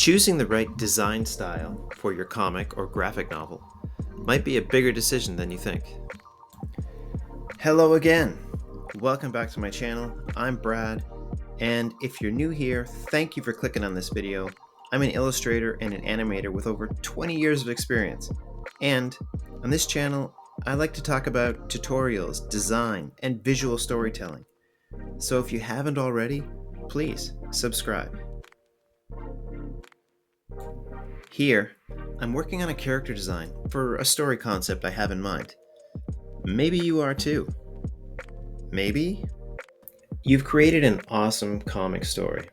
Choosing the right design style for your comic or graphic novel might be a bigger decision than you think. Hello again! Welcome back to my channel. I'm Brad, and if you're new here, thank you for clicking on this video. I'm an illustrator and an animator with over 20 years of experience, and on this channel, I like to talk about tutorials, design, and visual storytelling. So if you haven't already, please subscribe. Here, I'm working on a character design for a story concept I have in mind. Maybe you are too. Maybe you've created an awesome comic story.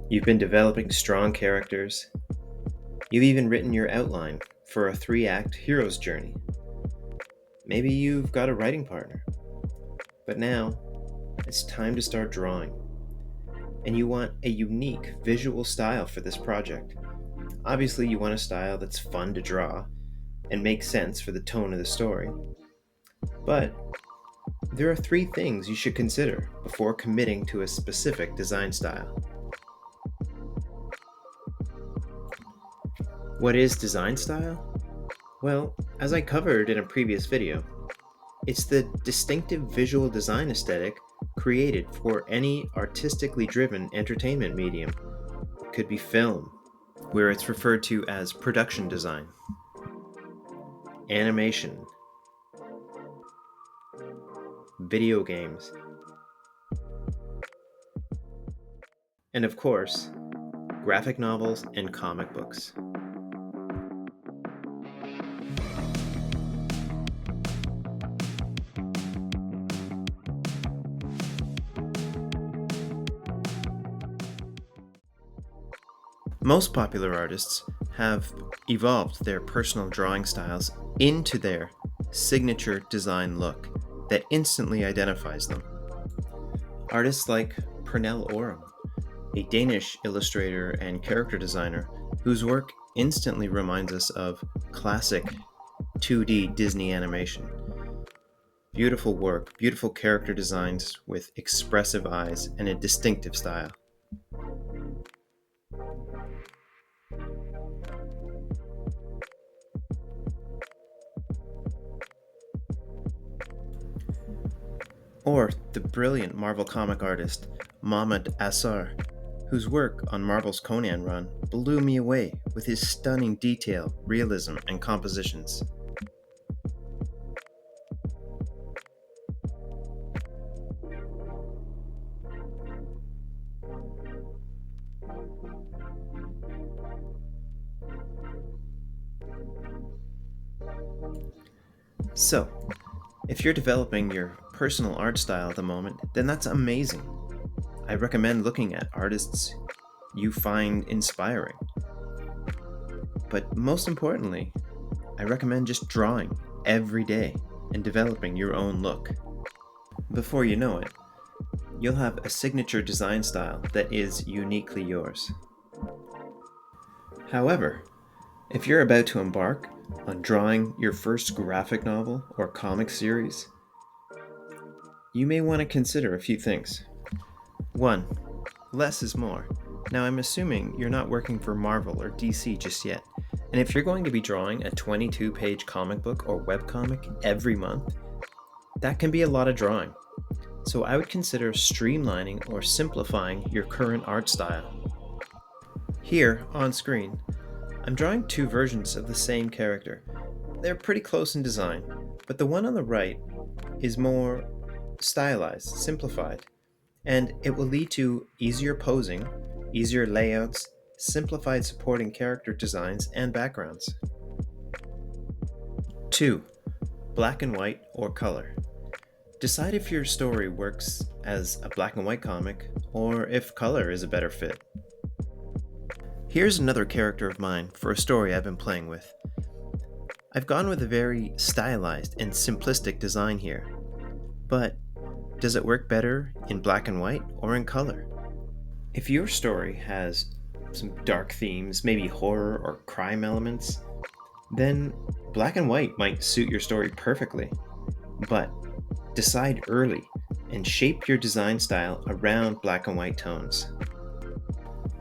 You've been developing strong characters. You've even written your outline for a 3-act hero's journey. Maybe you've got a writing partner. But now, it's time to start drawing. And you want a unique visual style for this project. Obviously, you want a style that's fun to draw and makes sense for the tone of the story. But there are 3 things you should consider before committing to a specific design style. What is design style? Well, as I covered in a previous video, it's the distinctive visual design aesthetic created for any artistically driven entertainment medium. It could be film, where it's referred to as production design, animation, video games, and of course, graphic novels and comic books. Most popular artists have evolved their personal drawing styles into their signature design look that instantly identifies them. Artists like Pernille Orum, a Danish illustrator and character designer whose work instantly reminds us of classic 2D Disney animation. Beautiful work, beautiful character designs with expressive eyes and a distinctive style. Or the brilliant Marvel comic artist Mahmu Asrar, whose work on Marvel's Conan run blew me away with his stunning detail, realism, and compositions. So, if you're developing your personal art style at the moment, then that's amazing. I recommend looking at artists you find inspiring. But most importantly, I recommend just drawing every day and developing your own look. Before you know it, you'll have a signature design style that is uniquely yours. However, if you're about to embark on drawing your first graphic novel or comic series, you may want to consider a few things. 1. Less is more. Now, I'm assuming you're not working for Marvel or DC just yet, and if you're going to be drawing a 22-page comic book or webcomic every month, that can be a lot of drawing. So I would consider streamlining or simplifying your current art style. Here, on screen, I'm drawing 2 versions of the same character. They're pretty close in design, but the one on the right is more stylized, simplified, and it will lead to easier posing, easier layouts, simplified supporting character designs, and backgrounds. 2. Black and white or color. Decide if your story works as a black and white comic, or if color is a better fit. Here's another character of mine for a story I've been playing with. I've gone with a very stylized and simplistic design here, but does it work better in black and white or in color? If your story has some dark themes, maybe horror or crime elements, then black and white might suit your story perfectly. But decide early and shape your design style around black and white tones.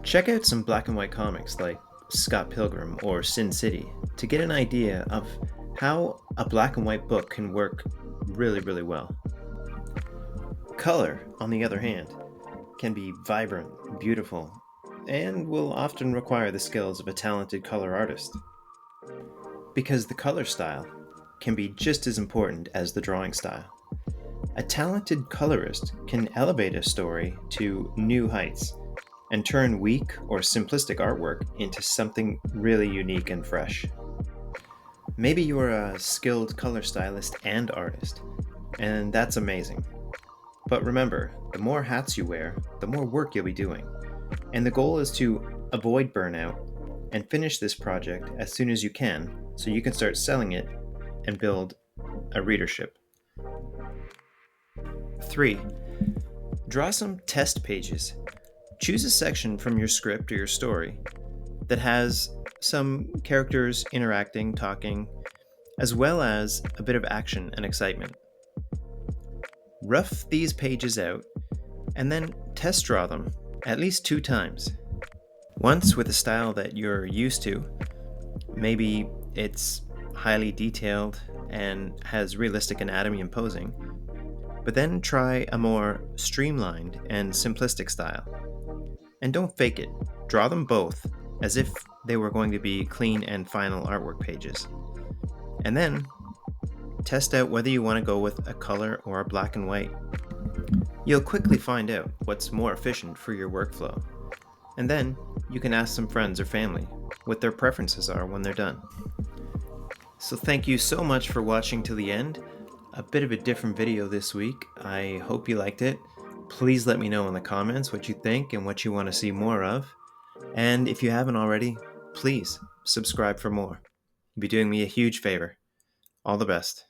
Check out some black and white comics like Scott Pilgrim or Sin City to get an idea of how a black and white book can work really, really well. Color, on the other hand, can be vibrant, beautiful, and will often require the skills of a talented color artist. Because the color style can be just as important as the drawing style. A talented colorist can elevate a story to new heights and turn weak or simplistic artwork into something really unique and fresh. Maybe you're a skilled color stylist and artist, and that's amazing. But remember, the more hats you wear, the more work you'll be doing. And the goal is to avoid burnout and finish this project as soon as you can so you can start selling it and build a readership. 3. Draw some test pages. Choose a section from your script or your story that has some characters interacting, talking, as well as a bit of action and excitement. Rough these pages out and then test draw them at least 2 times. Once with a style that you're used to, maybe it's highly detailed and has realistic anatomy and posing, but then try a more streamlined and simplistic style. And don't fake it, draw them both as if they were going to be clean and final artwork pages. And then test out whether you want to go with a color or a black and white. You'll quickly find out what's more efficient for your workflow. And then you can ask some friends or family what their preferences are when they're done. So thank you so much for watching till the end. A bit of a different video this week. I hope you liked it. Please let me know in the comments what you think and what you want to see more of. And if you haven't already, please subscribe for more. You'd be doing me a huge favor. All the best.